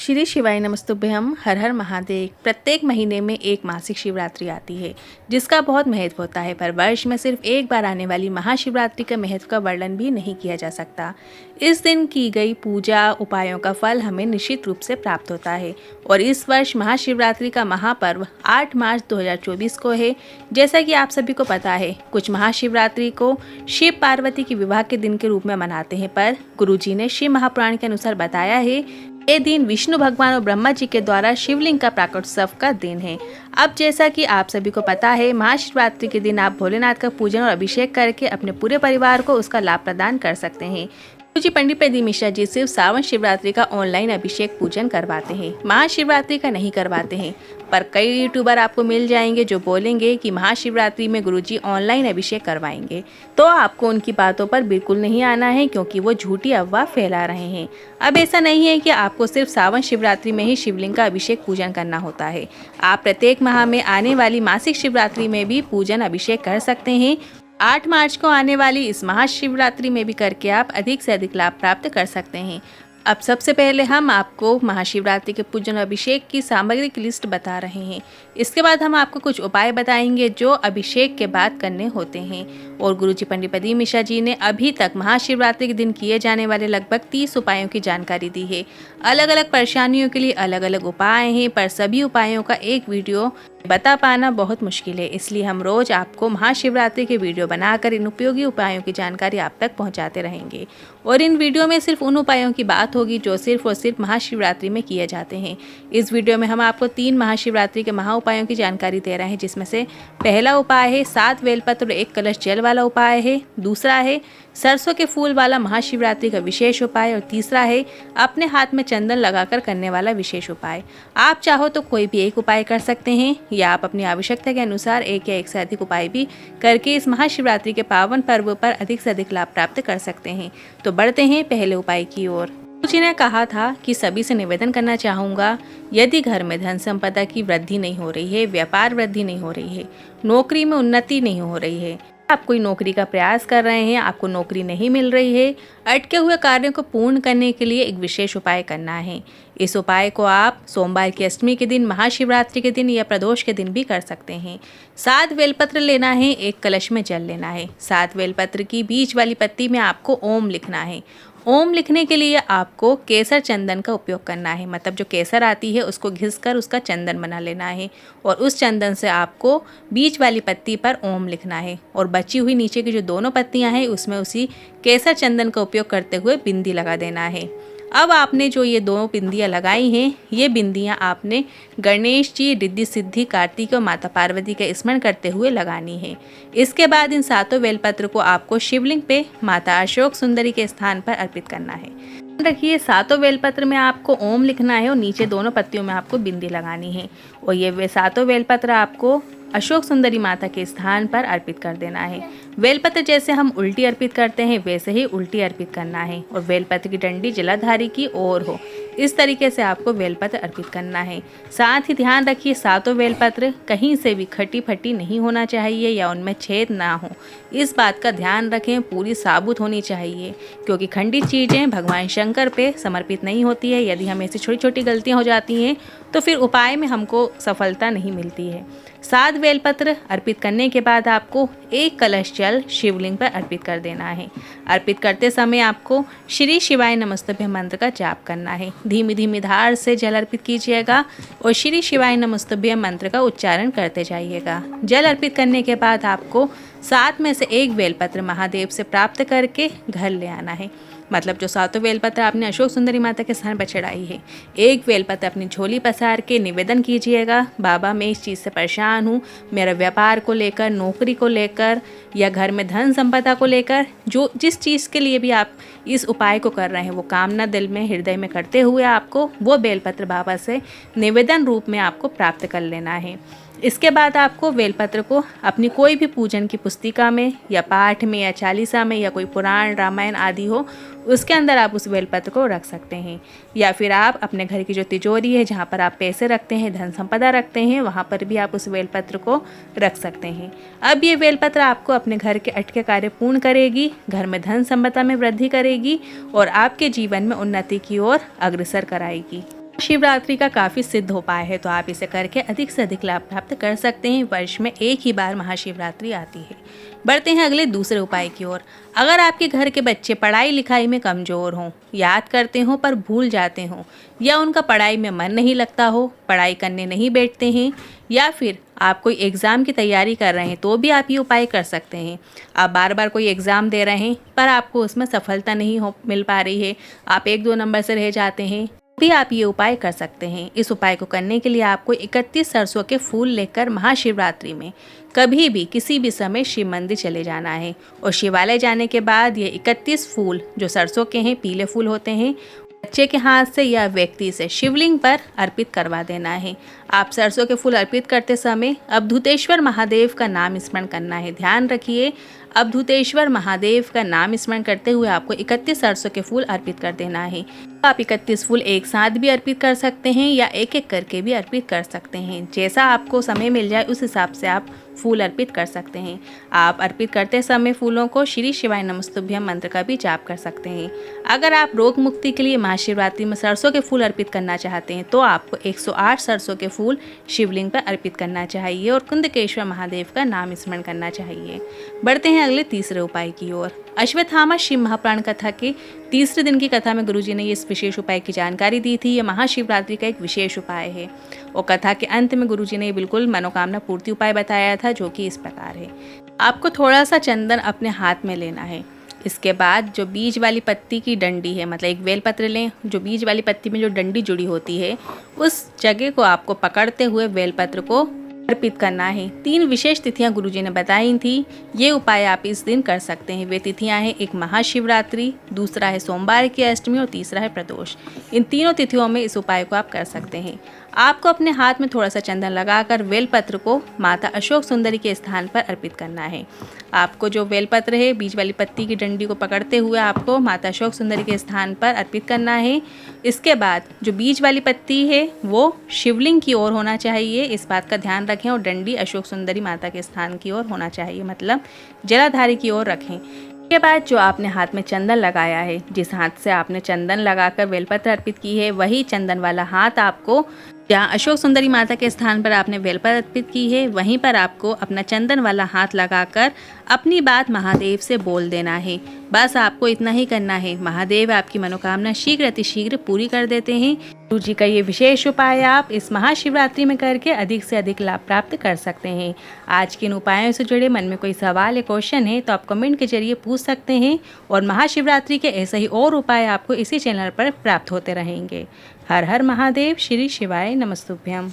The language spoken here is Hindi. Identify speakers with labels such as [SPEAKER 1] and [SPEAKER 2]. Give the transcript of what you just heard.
[SPEAKER 1] श्री शिवाय नमस्तुभ्यम। हर हर महादेव। प्रत्येक महीने में एक मासिक शिवरात्रि आती है जिसका बहुत महत्व होता है, पर वर्ष में सिर्फ एक बार आने वाली महाशिवरात्रि का महत्व का वर्णन भी नहीं किया जा सकता। इस दिन की गई पूजा उपायों का फल हमें निश्चित रूप से प्राप्त होता है और इस वर्ष महाशिवरात्रि का महापर्व 8 मार्च 2024 को है। जैसा कि आप सभी को पता है, कुछ महाशिवरात्रि को शिव पार्वती के विवाह के दिन के रूप में मनाते हैं, पर गुरुजी ने शिव महापुराण के अनुसार बताया है ये दिन विष्णु भगवान और ब्रह्मा जी के द्वारा शिवलिंग का प्राकट्योत्सव का दिन है। अब जैसा कि आप सभी को पता है, महाशिवरात्रि के दिन आप भोलेनाथ का पूजन और अभिषेक करके अपने पूरे परिवार को उसका लाभ प्रदान कर सकते हैं। गुरुजी पंडित प्रदीप मिश्रा जी सिर्फ सावन शिवरात्रि का ऑनलाइन अभिषेक पूजन करवाते हैं, महाशिवरात्रि का नहीं करवाते हैं। पर कई यूट्यूबर आपको मिल जाएंगे जो बोलेंगे कि महाशिवरात्रि में गुरुजी ऑनलाइन अभिषेक करवाएंगे, तो आपको उनकी बातों पर बिल्कुल नहीं आना है, क्योंकि वो झूठी अफवाह फैला रहे हैं। अब ऐसा नहीं है कि आपको सिर्फ सावन शिवरात्रि में ही शिवलिंग का अभिषेक पूजन करना होता है। आप प्रत्येक माह में आने वाली मासिक शिवरात्रि में भी पूजन अभिषेक कर सकते हैं। 8 मार्च को आने वाली इस महाशिवरात्रि में भी करके आप अधिक से अधिक लाभ प्राप्त कर सकते हैं। अब सबसे पहले हम आपको महाशिवरात्रि के पूजन और अभिषेक की सामग्री की लिस्ट बता रहे हैं। इसके बाद हम आपको कुछ उपाय बताएंगे जो अभिषेक के बाद करने होते हैं। और गुरुजी पंडित प्रदीप मिश्रा जी ने अभी तक महाशिवरात्रि के दिन किए जाने वाले लगभग 30 उपायों की जानकारी दी है। अलग अलग परेशानियों के लिए अलग अलग उपाय हैं, पर सभी उपायों का एक वीडियो बता पाना बहुत मुश्किल है। इसलिए हम रोज आपको महाशिवरात्रि के वीडियो बनाकर इन उपयोगी उपायों की जानकारी आप तक पहुंचाते रहेंगे। और इन वीडियो में सिर्फ उन उपायों की बात होगी जो सिर्फ और सिर्फ महाशिवरात्रि में किए जाते हैं। इस वीडियो में हम आपको 3 महाशिवरात्रि के महा उपायों की जानकारी दे रहे हैं, जिसमें से पहला उपाय है 7 बेलपत्र और 1 कलश जल वाला उपाय है। दूसरा है सरसों के फूल वाला महाशिवरात्रि का विशेष उपाय और तीसरा है अपने हाथ में चंदन लगाकर करने वाला विशेष उपाय। आप चाहो तो कोई भी एक उपाय कर सकते हैं या आप अपनी आवश्यकता के अनुसार एक या एक से अधिक उपाय भी करके इस महाशिवरात्रि के पावन पर्व पर अधिक से अधिक लाभ प्राप्त कर सकते हैं। तो बढ़ते हैं पहले उपाय की ओर। गुरुजी ने कहा था कि सभी से निवेदन करना चाहूँगा, यदि घर में धन संपदा की वृद्धि नहीं हो रही है, व्यापार वृद्धि नहीं हो रही है, नौकरी में उन्नति नहीं हो रही है, आप कोई नौकरी का प्रयास कर रहे हैं, आपको नौकरी नहीं मिल रही है, अटके हुए कार्यों को पूर्ण करने के लिए एक विशेष उपाय करना है। इस उपाय को आप सोमवार की अष्टमी के दिन, महाशिवरात्रि के दिन या प्रदोष के दिन भी कर सकते हैं। 7 बेलपत्र लेना है, 1 कलश में जल लेना है। 7 बेलपत्र की बीच वाली पत्ती में आपको ओम लिखना है। ओम लिखने के लिए आपको केसर चंदन का उपयोग करना है, मतलब जो केसर आती है उसको घिसकर उसका चंदन बना लेना है और उस चंदन से आपको बीच वाली पत्ती पर ओम लिखना है और बची हुई नीचे की जो दोनों पत्तियां हैं उसमें उसी केसर चंदन का उपयोग करते हुए बिंदी लगा देना है। अब आपने जो ये 2 बिंदियाँ लगाई हैं, ये बिंदियाँ आपने गणेश जी, रिद्धि सिद्धि, कार्तिक और माता पार्वती का स्मरण करते हुए लगानी है। इसके बाद इन 7 बेलपत्र को आपको शिवलिंग पे माता अशोक सुंदरी के स्थान पर अर्पित करना है। रखिए 7 बेलपत्र में आपको ओम लिखना है और नीचे दोनों पत्तियों में आपको बिंदी लगानी है और ये 7 बेलपत्र आपको अशोक सुंदरी माता के स्थान पर अर्पित कर देना है। बेलपत्र जैसे हम उल्टी अर्पित करते हैं वैसे ही उल्टी अर्पित करना है और बेलपत्र की डंडी जलाधारी की ओर हो, इस तरीके से आपको बेलपत्र अर्पित करना है। साथ ही ध्यान रखिए 7 बेलपत्र कहीं से भी खटी फटी नहीं होना चाहिए या उनमें छेद ना हो, इस बात का ध्यान रखें। पूरी साबुत होनी चाहिए, क्योंकि खंडित चीज़ें भगवान शंकर पे समर्पित नहीं होती है। यदि हमें ऐसी छोटी छोटी गलतियाँ हो जाती हैं तो फिर उपाय में हमको सफलता नहीं मिलती है। 7 बेलपत्र अर्पित करने के बाद आपको 1 कलश जल शिवलिंग पर अर्पित कर देना है। अर्पित करते समय आपको श्री शिवाय नमस्तुभ्यम मंत्र का जाप करना है। धीमी धीमी धार से जल अर्पित कीजिएगा और श्री शिवाय नमस्तुभ्यम मंत्र का उच्चारण करते जाइएगा। जल अर्पित करने के बाद आपको 7 में से 1 बेलपत्र महादेव से प्राप्त करके घर ले आना है। मतलब जो 7 बेलपत्र आपने अशोक सुंदरी माता के स्थान पर चढ़ाई है, 1 बेलपत्र अपनी झोली पसार के निवेदन कीजिएगा, बाबा मैं इस चीज़ से परेशान हूँ, मेरा व्यापार को लेकर, नौकरी को लेकर या घर में धन संपदा को लेकर, जो जिस चीज़ के लिए भी आप इस उपाय को कर रहे हैं वो कामना दिल में हृदय में करते हुए आपको वो बेलपत्र बाबा से निवेदन रूप में आपको प्राप्त कर लेना है। इसके बाद आपको बेलपत्र को अपनी कोई भी पूजन की पुस्तिका में या पाठ में या चालीसा में या कोई पुराण रामायण आदि हो उसके अंदर आप उस बेलपत्र को रख सकते हैं, या फिर आप अपने घर की जो तिजोरी है जहाँ पर आप पैसे रखते हैं, धन संपदा रखते हैं, वहाँ पर भी आप उस बेलपत्र को रख सकते हैं। अब ये बेलपत्र आपको अपने घर के अटके कार्य पूर्ण करेगी, घर में धन संपदा में वृद्धि करेगी और आपके जीवन में उन्नति की ओर अग्रसर कराएगी। शिवरात्रि का काफ़ी सिद्ध उपाय है, तो आप इसे करके अधिक से अधिक लाभ प्राप्त कर सकते हैं। वर्ष में एक ही बार महाशिवरात्रि आती है। बढ़ते हैं अगले दूसरे उपाय की ओर। अगर आपके घर के बच्चे पढ़ाई लिखाई में कमज़ोर हों, याद करते हों पर भूल जाते हों, या उनका पढ़ाई में मन नहीं लगता हो, पढ़ाई करने नहीं बैठते हैं, या फिर आप कोई एग्ज़ाम की तैयारी कर रहे हैं, तो भी आप ये उपाय कर सकते हैं। आप बार बार कोई एग्ज़ाम दे रहे हैं पर आपको उसमें सफलता नहीं मिल पा रही है, आप 1-2 नंबर से रह जाते हैं, भी आप ये उपाय कर सकते हैं। इस उपाय को करने के लिए आपको 31 सरसों के फूल लेकर महाशिवरात्रि में कभी भी किसी भी समय शिव मंदिर चले जाना है, और शिवालय जाने के बाद ये 31 फूल जो सरसों के हैं, पीले फूल होते हैं, बच्चे के हाथ से या व्यक्ति से शिवलिंग पर अर्पित करवा देना है। आप सरसों के फूल अर्पित करते समय अवधूतेश्वर महादेव का नाम स्मरण करना है। ध्यान रखिए, अवधूतेश्वर महादेव का नाम स्मरण करते हुए आपको 31 सरसों के फूल अर्पित कर देना है। आप 31 फूल एक साथ भी अर्पित कर सकते हैं या एक एक करके भी अर्पित कर सकते हैं। जैसा आपको समय मिल जाए उस हिसाब से आप फूल अर्पित कर सकते हैं। आप अर्पित करते समय फूलों को श्री शिवाय नमस्तुभ्यम मंत्र का भी जाप कर सकते हैं। अगर आप रोग मुक्ति के लिए महाशिवरात्रि में सरसों के फूल अर्पित करना चाहते हैं तो आपको 108 सरसों के फूल शिवलिंग पर अर्पित करना चाहिए और कुंदकेश्वर महादेव का नाम स्मरण करना चाहिए। बढ़ते हैं अगले तीसरे उपाय की ओर। अश्वत्थामा शिव महापुराण कथा के तीसरे दिन की कथा में गुरुजी ने इस विशेष उपाय की जानकारी दी थी। यह महाशिवरात्रि का एक विशेष उपाय है और कथा के अंत में गुरुजी ने बिल्कुल मनोकामना पूर्ति उपाय बताया था, जो कि इस प्रकार है। आपको थोड़ा सा चंदन अपने हाथ में लेना है। इसके बाद जो बीज वाली पत्ती की डंडी है, मतलब एक बेलपत्र लें, जो बीज वाली पत्ती में जो डंडी जुड़ी होती है, उस जगह को आपको पकड़ते हुए बेलपत्र को अर्पित करना है। 3 विशेष तिथियां गुरुजी ने बताई थी। ये उपाय आप इस दिन कर सकते हैं। वे तिथियां हैं, एक महाशिवरात्रि, दूसरा है सोमवार की अष्टमी और तीसरा है प्रदोष। इन तीनों तिथियों में इस उपाय को आप कर सकते हैं। आपको अपने हाथ में थोड़ा सा चंदन लगाकर बेलपत्र को माता अशोक सुंदरी के स्थान पर अर्पित करना है। आपको जो बेलपत्र है, बीज वाली पत्ती की डंडी को पकड़ते हुए आपको माता अशोक सुंदरी के स्थान पर अर्पित करना है। इसके बाद जो बीज वाली पत्ती है वो शिवलिंग की ओर होना चाहिए, इस बात का ध्यान रखें, और डंडी अशोक सुंदरी माता के स्थान की ओर होना चाहिए, मतलब जलाधारी की ओर रखें। इसके बाद जो आपने हाथ में चंदन लगाया है, जिस हाथ से आपने चंदन लगाकर बेलपत्र अर्पित की है, वही चंदन वाला हाथ आपको, जहाँ अशोक सुंदरी माता के स्थान पर आपने बेलपत्र अर्पित की है, वहीं पर आपको अपना चंदन वाला हाथ लगाकर अपनी बात महादेव से बोल देना है। बस आपको इतना ही करना है। महादेव आपकी मनोकामना शीघ्र अतिशीघ्र पूरी कर देते हैं। गुरु जी का ये विशेष उपाय आप इस महाशिवरात्रि में करके अधिक से अधिक लाभ प्राप्त कर सकते हैं। आज के इन उपायों से जुड़े मन में कोई सवाल या क्वेश्चन है तो आप कमेंट के जरिए पूछ सकते हैं, और महाशिवरात्रि के ऐसे ही और उपाय आपको इसी चैनल पर प्राप्त होते रहेंगे। हर हर महादेव, श्री शिवाय नमस्तुभ्यम।